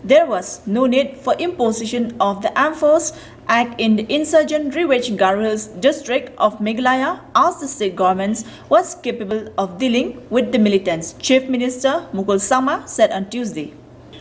There was no need for imposition of the Armed Force Act in the insurgent-ravaged Garo Hills district of Meghalaya, as the state government was capable of dealing with the militants, Chief Minister Mukul Sangma said on Tuesday.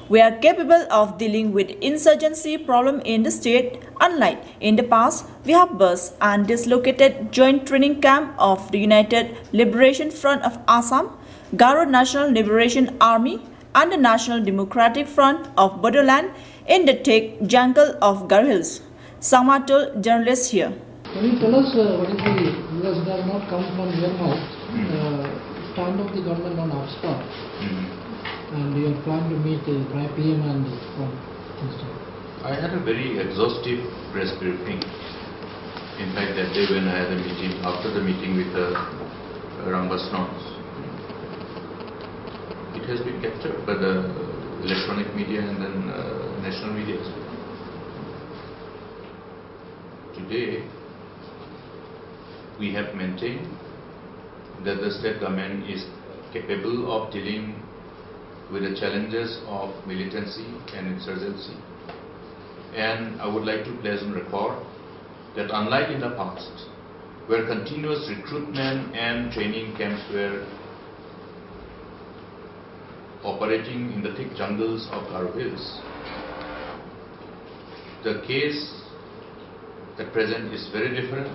We are capable of dealing with insurgency problem in the state. Unlike in the past, we have burst and dislocated joint training camp of the United Liberation Front of Asom, Garo National Liberation Army, and the National Democratic Front of Bodoland in the thick jungle of Garo Hills. Sangma told journalists here. Can you tell us what is the, because it has not come from your mouth, stand of the government on AFSPA? And you are planning to meet the PM and the Prime Minister. I had a very exhaustive press briefing. In fact, that day when I had a meeting, after the meeting with Rambasnons, it has been captured by the electronic media and then national media as well. Today, we have maintained that the state government is capable of dealing with the challenges of militancy and insurgency. And I would like to place on record that unlike in the past, where continuous recruitment and training camps were operating in the thick jungles of Garo Hills, the case at present is very different.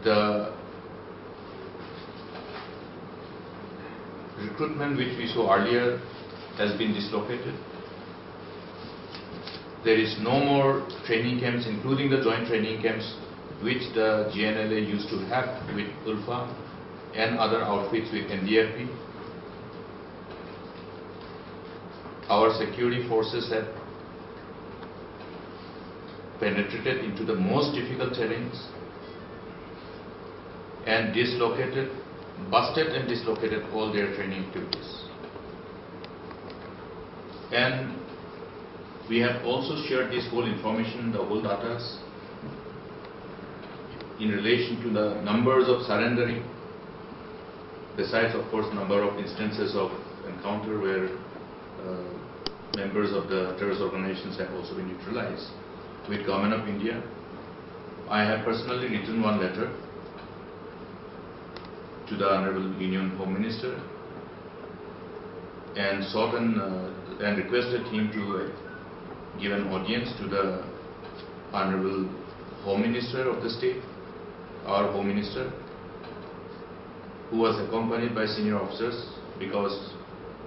The recruitment which we saw earlier has been dislocated. There is no more training camps, including the joint training camps which the GNLA used to have with ULFA and other outfits with NDFP. Our security forces have penetrated into the most difficult terrains and busted and dislocated all their training activities. And we have also shared this whole information, the whole data, in relation to the numbers of surrendering, besides of course number of instances of encounter where members of the terrorist organizations have also been neutralized. With Government of India, I have personally written one letter to the Honorable Union Home Minister and sought and requested him to give an audience to the Honorable Home Minister of the state, our Home Minister, who was accompanied by senior officers because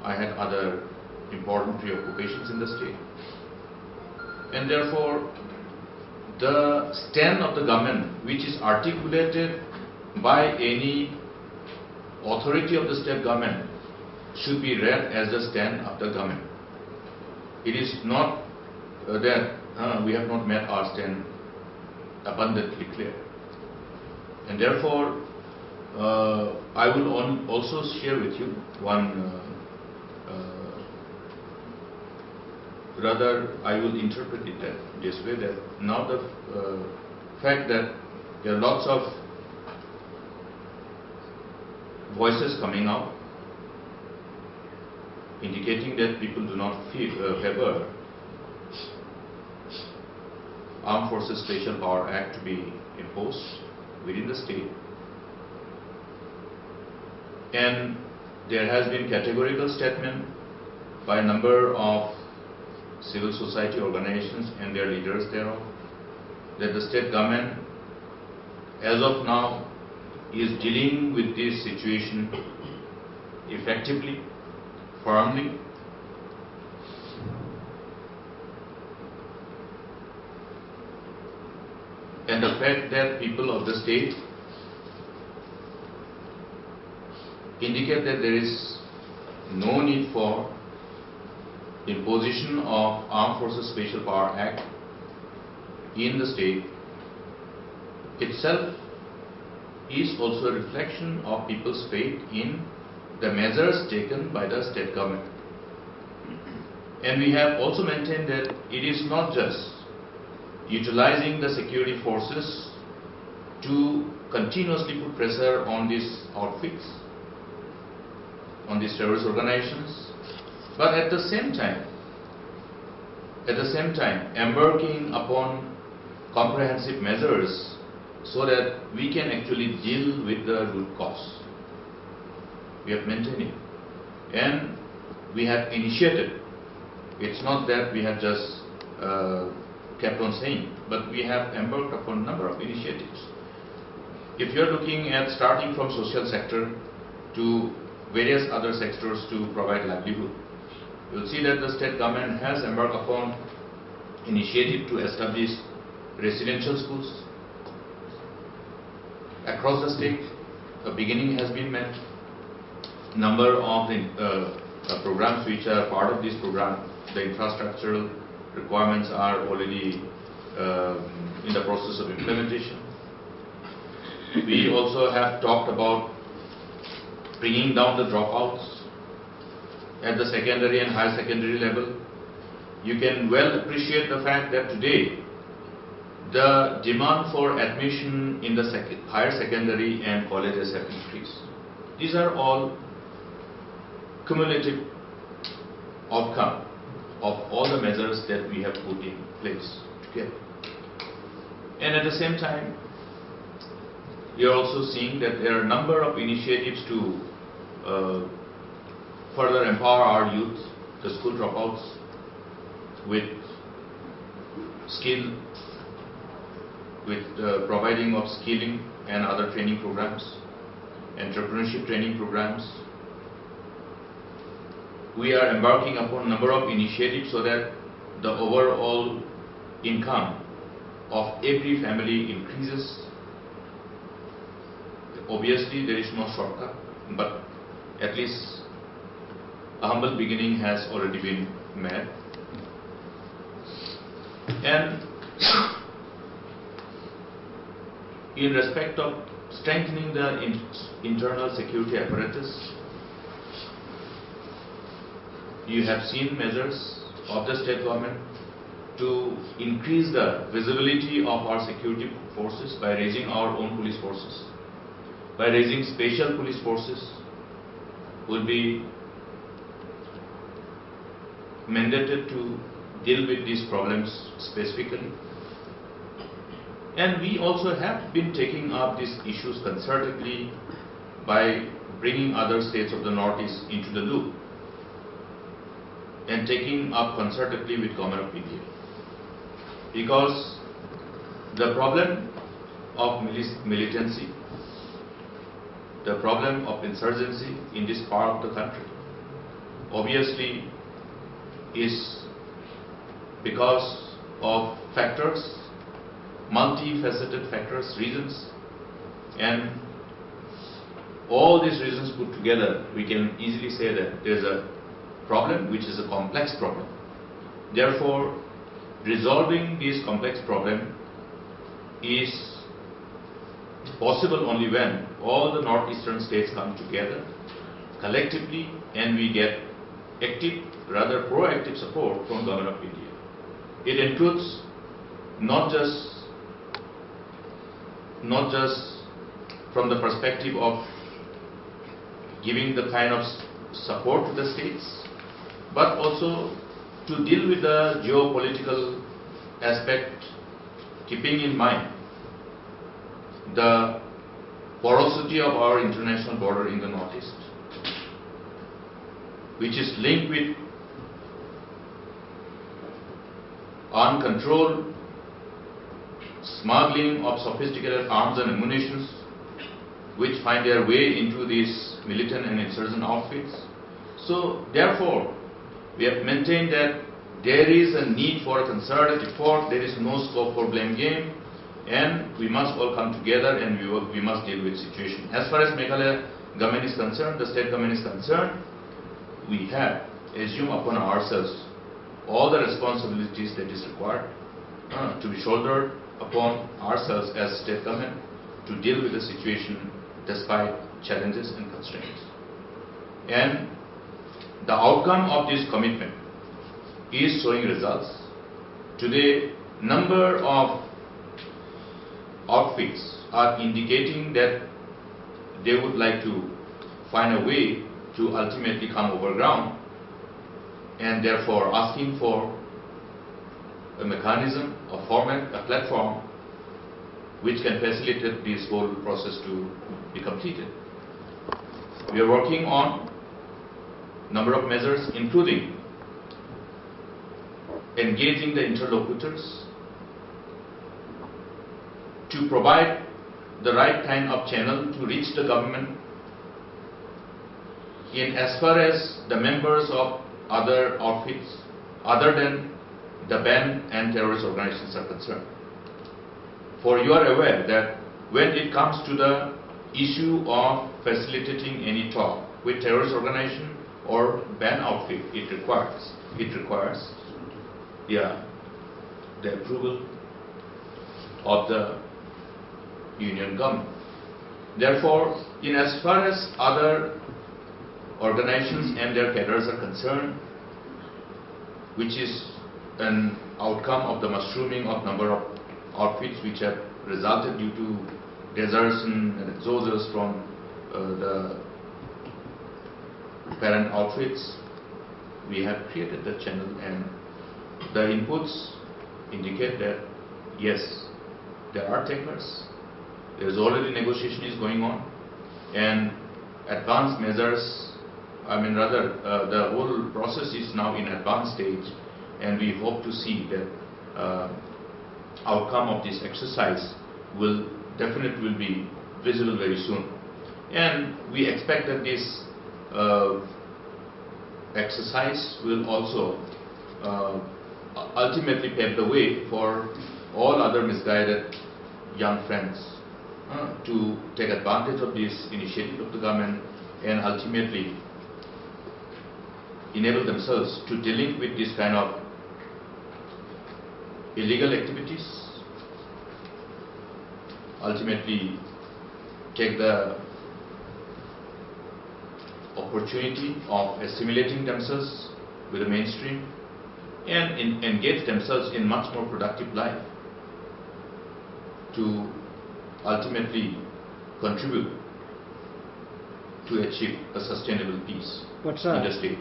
I had other important preoccupations in the state. And therefore, the stand of the government, which is articulated by any authority of the state government, should be read as the stand of the government. It is not that we have not met our stand abundantly clear. And therefore, I will also share with you one, rather I will interpret it this way, that now the fact that there are lots of voices coming out indicating that people do not favor Armed Forces Special Power Act to be imposed within the state. And there has been categorical statement by a number of civil society organizations and their leaders thereof that the state government as of now is dealing with this situation effectively, firmly, and the fact that people of the state indicate that there is no need for imposition of Armed Forces Special Power Act in the state itself is also a reflection of people's faith in the measures taken by the state government. And we have also maintained that it is not just utilizing the security forces to continuously put pressure on these outfits, on these terrorist organizations, But at the same time, embarking upon comprehensive measures so that we can actually deal with the root cause. We have maintained it. And we have initiated. It's not that we have just kept on saying, but we have embarked upon a number of initiatives. If you're looking at starting from social sector to various other sectors to provide livelihood, you'll see that the state government has embarked upon initiative to establish residential schools across the state. A beginning has been made. Number of the programs which are part of this program, the infrastructural requirements are already in the process of implementation. We also have talked about bringing down the dropouts at the secondary and higher secondary level. You can well appreciate the fact that today the demand for admission in the higher secondary and colleges have increased. These are all cumulative outcome of all the measures that we have put in place together. And at the same time, we are also seeing that there are a number of initiatives to further empower our youth, the school dropouts, with skill, with providing of skilling and other training programs, entrepreneurship training programs. We are embarking upon a number of initiatives so that the overall income of every family increases. Obviously, there is no shortcut, but at least a humble beginning has already been made. And in respect of strengthening the internal security apparatus, you have seen measures of the state government to increase the visibility of our security forces by raising our own police forces, by raising special police forces will be mandated to deal with these problems specifically. And we also have been taking up these issues concertedly by bringing other states of the Northeast into the loop and taking up concertedly with Government of India. Because the problem of militancy, the problem of insurgency in this part of the country obviously is because of factors, multifaceted factors, reasons, and all these reasons put together, we can easily say that there is a problem which is a complex problem. Therefore, resolving this complex problem is possible only when all the northeastern states come together collectively and we get active, rather proactive support from Government of India. It includes not just from the perspective of giving the kind of support to the states, but also to deal with the geopolitical aspect, keeping in mind the porosity of our international border in the northeast, which is linked with uncontrolled smuggling of sophisticated arms and ammunition which find their way into these militant and insurgent outfits. So therefore, we have maintained that there is a need for a concerted effort, there is no scope for blame game, and we must all come together and we must deal with the situation. As far as Meghalaya government is concerned, the state government is concerned, we have assumed upon ourselves all the responsibilities that is required to be shouldered upon ourselves as state government to deal with the situation despite challenges and constraints. And the outcome of this commitment is showing results. Today, number of outfits are indicating that they would like to find a way to ultimately come over ground and therefore asking for a mechanism, a format, a platform which can facilitate this whole process to be completed. We are working on a number of measures, including engaging the interlocutors to provide the right kind of channel to reach the government in as far as the members of other outfits other than the banned and terrorist organizations are concerned. For you are aware that when it comes to the issue of facilitating any talk with terrorist organization or banned outfit, it requires the approval of the union government. Therefore, in as far as other organizations and their cadres are concerned, which is an outcome of the mushrooming of number of outfits which have resulted due to desertion and exodus from the parent outfits, we have created the channel, and the inputs indicate that yes, there are takers. There is already negotiation is going on, and advanced measures, the whole process is now in advanced stage, and we hope to see that outcome of this exercise will definitely be visible very soon. And we expect that this exercise will also ultimately pave the way for all other misguided young friends to take advantage of this initiative of the government and ultimately enable themselves to dealing with this kind of illegal activities, ultimately take the opportunity of assimilating themselves with the mainstream and engage themselves in much more productive life to ultimately contribute to achieve a sustainable peace in the state.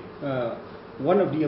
One of the